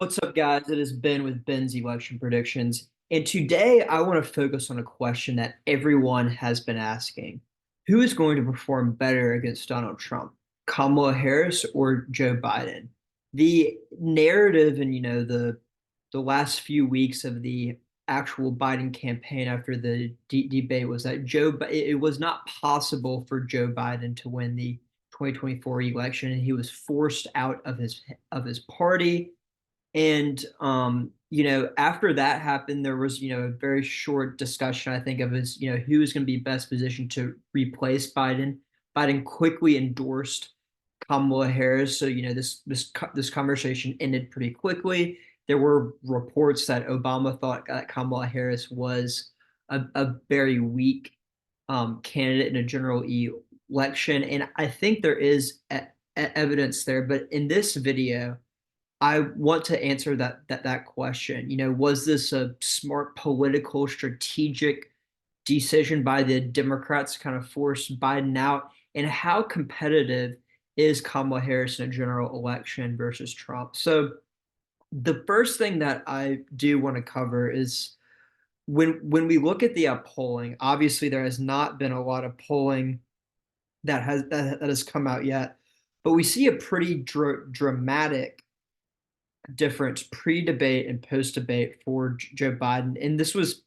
What's up, guys? It is Ben with Ben's Election Predictions. And today I want to focus on a question that everyone has been asking. Who is going to perform better against Donald Trump, Kamala Harris or Joe Biden? The narrative and the last few weeks of the actual Biden campaign after the debate was that it was not possible for Joe Biden to win the 2024 election, and he was forced out of his party. And after that happened, there was, a very short discussion, I think, of his, who was going to be best positioned to replace Biden. Biden quickly endorsed Kamala Harris, so this conversation ended pretty quickly. There were reports that Obama thought that Kamala Harris was a very weak candidate in a general election, and I think there is evidence there. But in this video, I want to answer that question. Was this a smart political strategic decision by the Democrats to kind of force Biden out? And how competitive is Kamala Harris in a general election versus Trump? So the first thing that I do want to cover is when we look at the polling, obviously there has not been a lot of polling that has come out yet, but we see a pretty dramatic difference pre-debate and post-debate for Joe Biden, and this was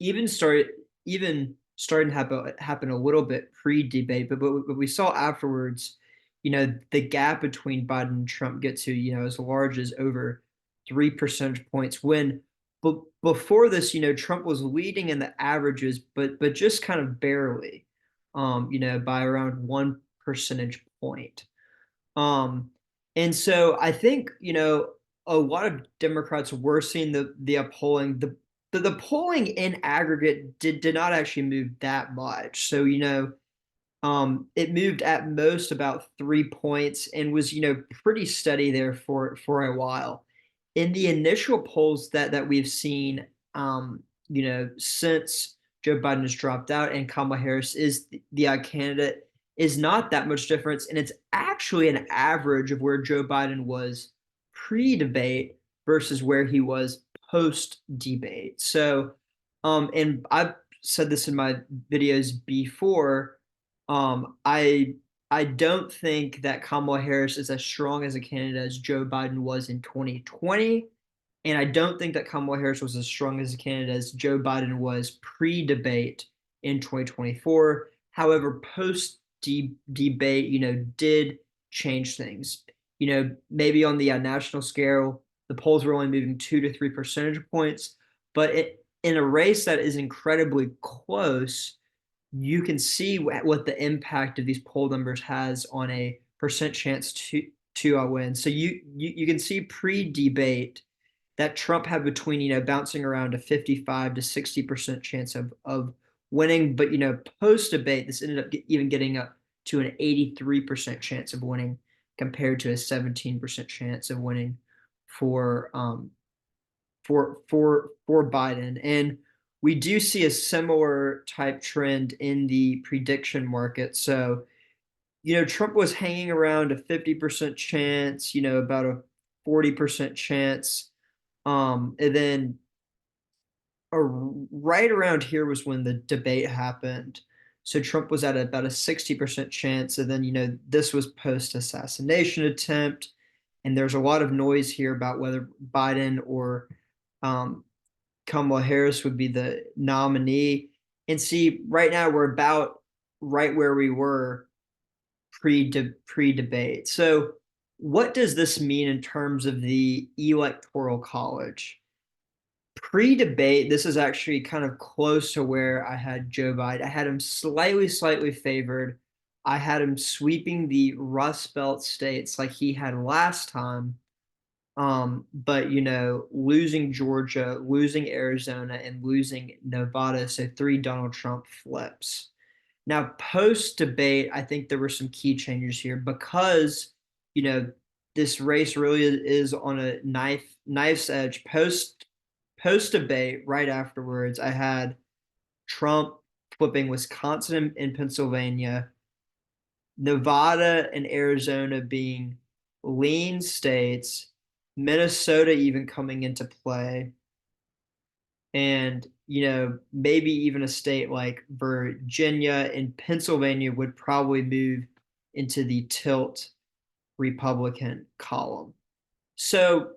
even started even starting to happen a little bit pre-debate, but we saw afterwards, the gap between Biden and Trump get to as large as over 3 percentage points. When but before this, Trump was leading in the averages, but just kind of barely, by around 1 percentage point. Um, and so I think, a lot of Democrats were seeing the polling. The polling in aggregate did not actually move that much. So, it moved at most about 3 points and was, pretty steady there for a while. In the initial polls that we've seen, since Joe Biden has dropped out and Kamala Harris is the candidate, is not that much difference, and it's actually an average of where Joe Biden was pre-debate versus where he was post-debate. So, and I've said this in my videos before. I don't think that Kamala Harris is as strong as a candidate as Joe Biden was in 2020. And I don't think that Kamala Harris was as strong as a candidate as Joe Biden was pre-debate in 2024. However, post-debate, did change things. Maybe on the national scale, the polls were only moving 2 to 3 percentage points, but in a race that is incredibly close, you can see what the impact of these poll numbers has on a percent chance to win. So you can see pre-debate that Trump had between bouncing around a 55 to 60% chance of winning, but post debate this ended up even getting up to an 83% chance of winning compared to a 17% chance of winning for Biden. And we do see a similar type trend in the prediction market. So, Trump was hanging around a 50% chance, about a 40% chance. And then right around here was when the debate happened. So Trump was at about a 60% chance. And then, this was post assassination attempt. And there's a lot of noise here about whether Biden or um, Kamala Harris would be the nominee. And see, right now we're about right where we were pre-debate. So, what does this mean in terms of the electoral college? Pre-debate, this is actually kind of close to where I had Joe Biden. I had him slightly favored. I had him sweeping the Rust Belt states like he had last time. But losing Georgia, losing Arizona, and losing Nevada, so three Donald Trump flips. Now, post debate, I think there were some key changes here because you know this race really is on a knife's edge. Post debate, right afterwards, I had Trump flipping Wisconsin and Pennsylvania, Nevada and Arizona being lean states, Minnesota even coming into play, and maybe even a state like Virginia and Pennsylvania would probably move into the tilt Republican column. So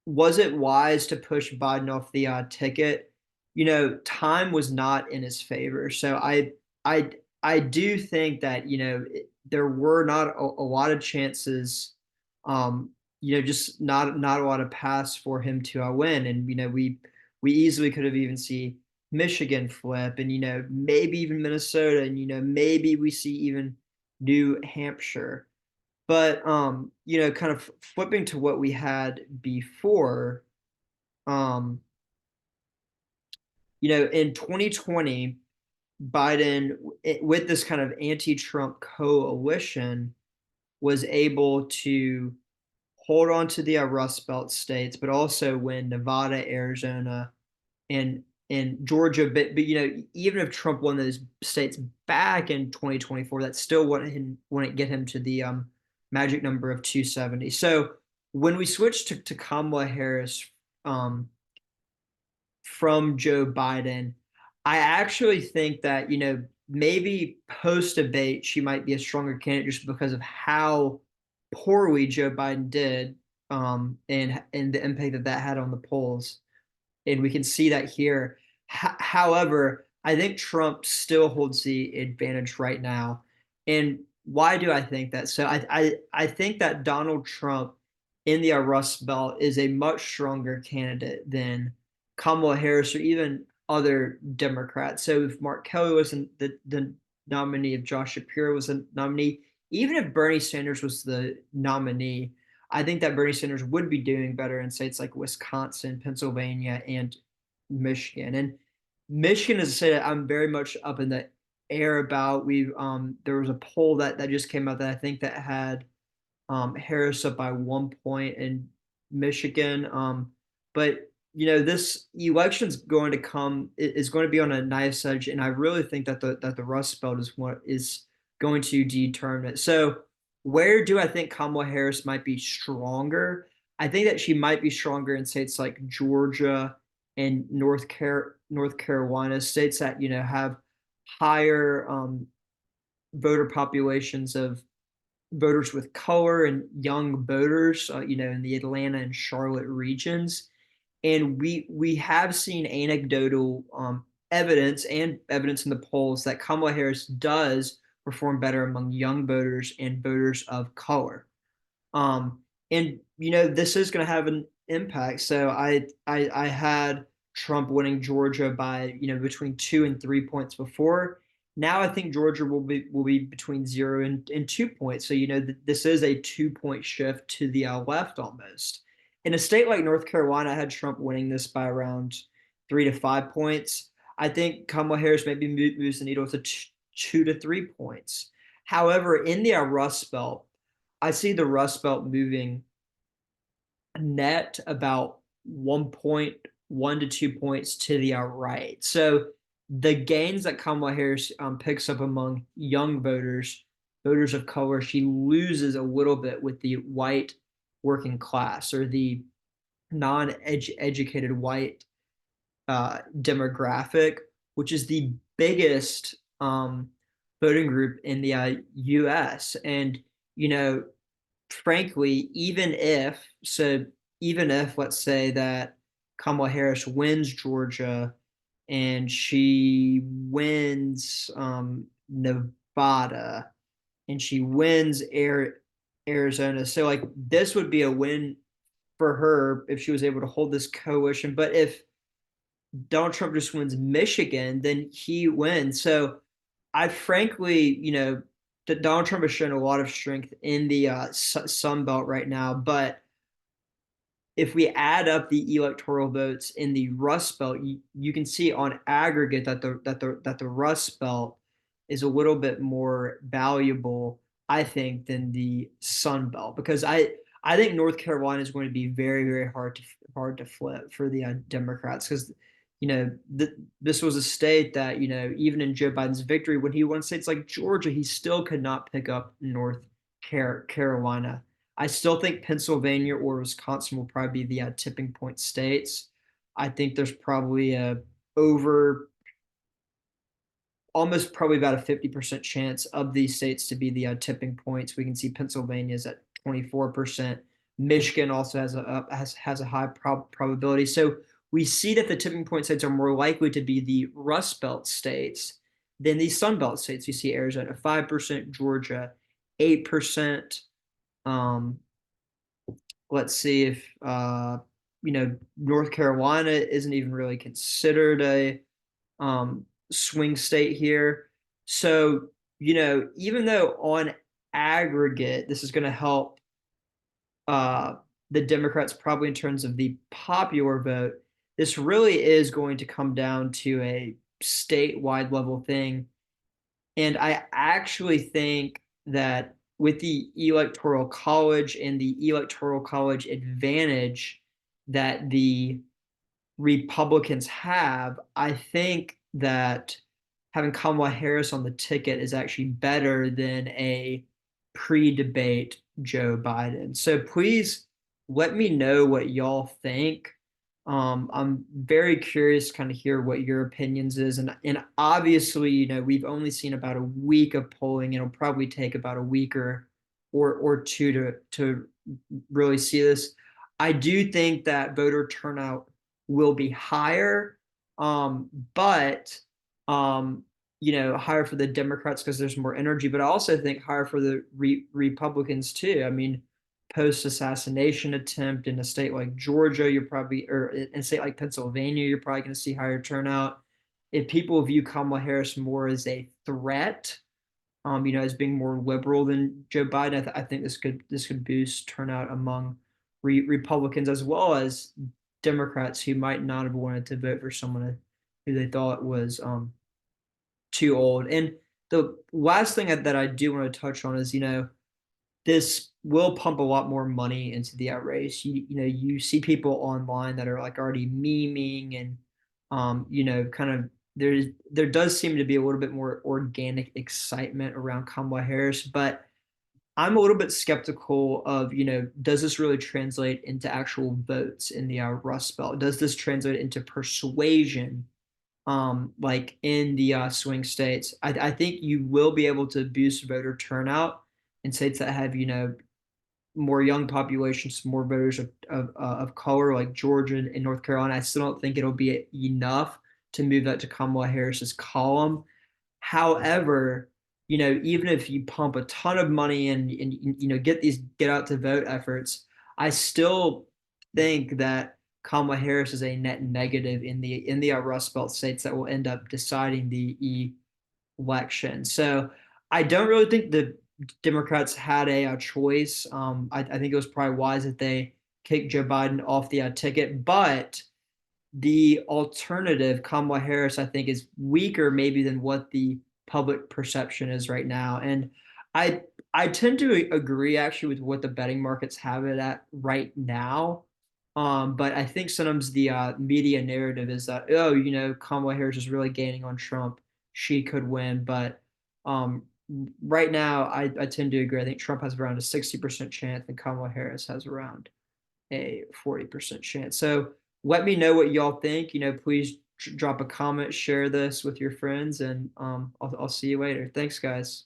was it wise to push Biden off the ticket? Time was not in his favor. So I I do think that there were not a lot of chances, um, just not a lot of paths for him to win. And we easily could have even seen Michigan flip, and maybe even Minnesota, and maybe we see even New Hampshire. But kind of flipping to what we had before, um, in 2020, Biden, with this kind of anti-Trump coalition, was able to hold on to the Rust Belt states, but also win Nevada, Arizona, and Georgia. But even if Trump won those states back in 2024, that still wouldn't get him to the magic number of 270. So when we switched to Kamala Harris, um, from Joe Biden, I actually think that maybe post debate she might be a stronger candidate just because of how poorly Joe Biden did, and the impact that that had on the polls, and we can see that here. However, I think Trump still holds the advantage right now. And why do I think that? So I think that Donald Trump in the Rust Belt is a much stronger candidate than Kamala Harris or even other Democrats. So if Mark Kelly was the nominee, if Josh Shapiro was a nominee, even if Bernie Sanders was the nominee, I think that Bernie Sanders would be doing better in states like Wisconsin, Pennsylvania, and Michigan. And Michigan is a state that I'm very much up in the air about. There was a poll that just came out that I think that had Harris up by 1 point in Michigan. But this election's going to come is going to be on a nice edge, and I really think that the Rust Belt is what is going to determine it. So where do I think Kamala Harris might be stronger? I think that she might be stronger in states like Georgia and North Carolina, states that have higher voter populations of voters with color and young voters, in the Atlanta and Charlotte regions. And we have seen anecdotal evidence and evidence in the polls that Kamala Harris does perform better among young voters and voters of color. Um, and this is going to have an impact. So I had Trump winning Georgia by between 2 and 3 points before. Now I think Georgia will be between 0 and 2 points. So this is a 2 point shift to the left almost. In a state like North Carolina, I had Trump winning this by around 3 to 5 points. I think Kamala Harris maybe moves the needle to 2 to 3 points. However, in the Rust Belt, I see the Rust Belt moving net about 1.1 to 2 points to the right. So the gains that Kamala Harris picks up among young voters, voters of color, she loses a little bit with the white working class or the non-educated white demographic, which is the biggest voting group in the U.S. And you know, frankly, even if let's say that Kamala Harris wins Georgia and she wins Nevada and she wins Arizona, so like this would be a win for her if she was able to hold this coalition. But if Donald Trump just wins Michigan, then he wins. So I frankly, that Donald Trump has shown a lot of strength in the Sun Belt right now. But if we add up the electoral votes in the Rust Belt, you can see on aggregate that the Rust Belt is a little bit more valuable, I think, than the Sun Belt because I think North Carolina is going to be very hard to flip for the Democrats because this was a state that even in Joe Biden's victory when he won states like Georgia, he still could not pick up North Carolina. I still think Pennsylvania or Wisconsin will probably be the tipping point states. I think there's probably a over almost probably about a 50% chance of these states to be the tipping points. We can see Pennsylvania is at 24%. Michigan also has a high probability. So we see that the tipping point states are more likely to be the Rust Belt states than the Sun Belt states. You see Arizona 5%, Georgia 8%. Um, let's see if North Carolina isn't even really considered a swing state here. So, even though on aggregate, this is going to help uh, the Democrats probably in terms of the popular vote, this really is going to come down to a statewide level thing. And I actually think that with the Electoral College and the Electoral College advantage that the Republicans have, I think that having Kamala Harris on the ticket is actually better than a pre-debate Joe Biden. So please let me know what y'all think. I'm very curious to kind of hear what your opinions is, and obviously, we've only seen about a week of polling. It'll probably take about a week or two to really see this. I do think that voter turnout will be higher, but higher for the Democrats because there's more energy, but I also think higher for the Republicans too. I mean, post-assassination attempt in a state like Georgia, or in a state like Pennsylvania, you're probably going to see higher turnout. If people view Kamala Harris more as a threat, as being more liberal than Joe Biden, I think this could boost turnout among Republicans as well as Democrats who might not have wanted to vote for someone who they thought was too old. And the last thing that I do want to touch on is, this will pump a lot more money into the race. You see people online that are like already memeing and kind of there does seem to be a little bit more organic excitement around Kamala Harris, but I'm a little bit skeptical of, does this really translate into actual votes in the Rust Belt? Does this translate into persuasion, like in the swing states? I think you will be able to boost voter turnout in states that have, more young populations, more voters of color, like Georgia and North Carolina. I still don't think it'll be enough to move that to Kamala Harris's column. However, even if you pump a ton of money and get these get out to vote efforts, I still think that Kamala Harris is a net negative in the Rust Belt states that will end up deciding the election. So I don't really think the Democrats had a choice. I think it was probably wise that they kicked Joe Biden off the ticket, but the alternative, Kamala Harris, I think is weaker maybe than what the public perception is right now. And I I tend to agree actually with what the betting markets have it at right now. But I think sometimes the media narrative is that, oh, Kamala Harris is really gaining on Trump. She could win. But um, right now, I tend to agree. I think Trump has around a 60% chance and Kamala Harris has around a 40% chance. So let me know what y'all think. Please drop a comment, share this with your friends, and I'll see you later. Thanks, guys.